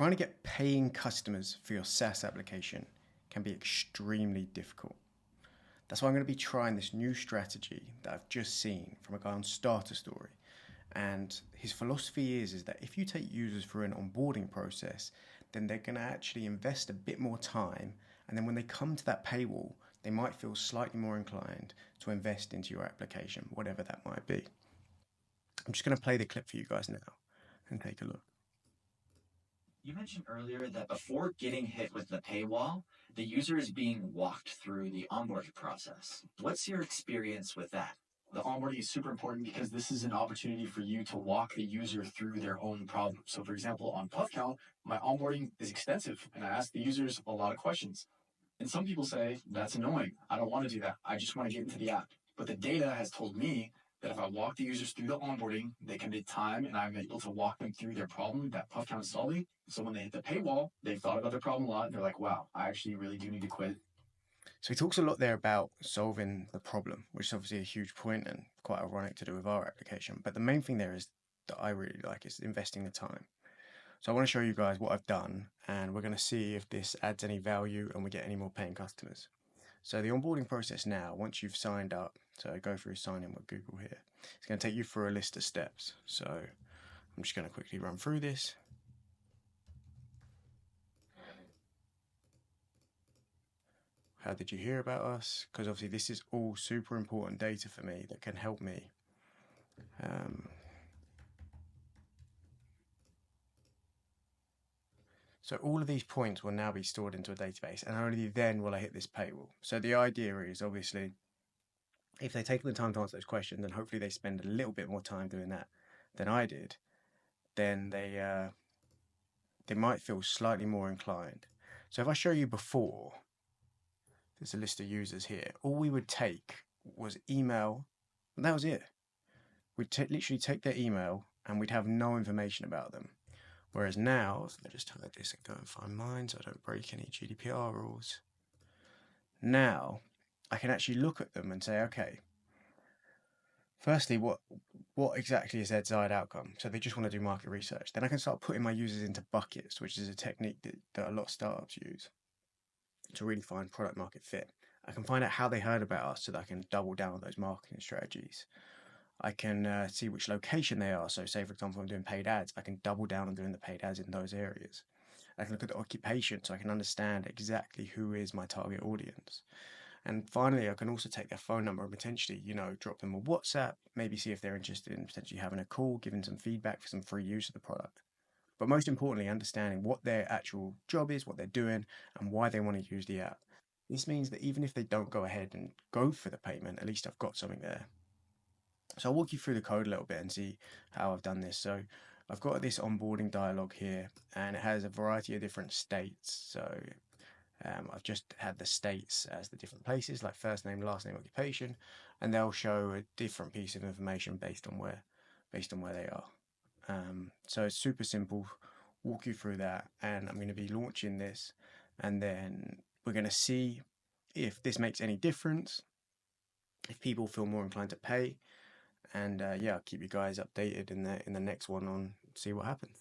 Trying to get paying customers for your SaaS application can be extremely difficult. That's why I'm going to be trying this new strategy that I've just seen from a guy on Starter Story. And his philosophy is that if you take users through an onboarding process, then they're going to actually invest a bit more time. And then when they come to that paywall, they might feel slightly more inclined to invest into your application, whatever that might be. I'm just going to play the clip for you guys now and take a look. You mentioned earlier that before getting hit with the paywall, the user is being walked through the onboarding process. What's your experience with that? The onboarding is super important because this is an opportunity for you to walk the user through their own problem. So for example, on PuffCount, my onboarding is extensive and I ask the users a lot of questions. And some people say, that's annoying. I don't want to do that. I just want to get into the app. But the data has told me that if I walk the users through the onboarding, they commit time and I'm able to walk them through their problem that PuffCount is solving. So when they hit the paywall, they've thought about their problem a lot and they're like, wow, I actually really do need to quit. So he talks a lot there about solving the problem, which is obviously a huge point and quite ironic to do with our application. But the main thing there is that I really like is investing the time. So I want to show you guys what I've done, and we're going to see if this adds any value and we get any more paying customers. So the onboarding process now, once you've signed up, so go through sign in with Google here, it's going to take you through a list of steps. So I'm just going to quickly run through this. How did you hear about us? Because obviously this is all super important data for me that can help me. So all of these points will now be stored into a database, and only then will I hit this paywall. So the idea is obviously, if they take the time to answer those questions, and hopefully they spend a little bit more time doing that than I did, then they might feel slightly more inclined. So if I show you before, there's a list of users here. All we would take was email, and that was it. We'd literally take their email, and we'd have no information about them. Whereas now, if I just hide this and go and find mine so I don't break any GDPR rules. Now, I can actually look at them and say, okay, firstly, what exactly is their desired outcome? So they just want to do market research. Then I can start putting my users into buckets, which is a technique that a lot of startups use to really find product market fit. I can find out how they heard about us so that I can double down on those marketing strategies. I can see which location they are. So say, for example, I'm doing paid ads, I can double down on doing the paid ads in those areas. I can look at the occupation so I can understand exactly who is my target audience. And finally, I can also take their phone number and potentially, drop them a WhatsApp, maybe see if they're interested in potentially having a call, giving some feedback for some free use of the product. But most importantly, understanding what their actual job is, what they're doing, and why they want to use the app. This means that even if they don't go ahead and go for the payment, at least I've got something there. So I'll walk you through the code a little bit and see how I've done this. So I've got this onboarding dialog here, and it has a variety of different states. So I've just had the states as the different places, like first name, last name, occupation, and they'll show a different piece of information based on where they are. So it's super simple. Walk you through that, and I'm going to be launching this, and then we're going to see if this makes any difference, if people feel more inclined to pay. And yeah, I'll keep you guys updated in the next one on see what happens.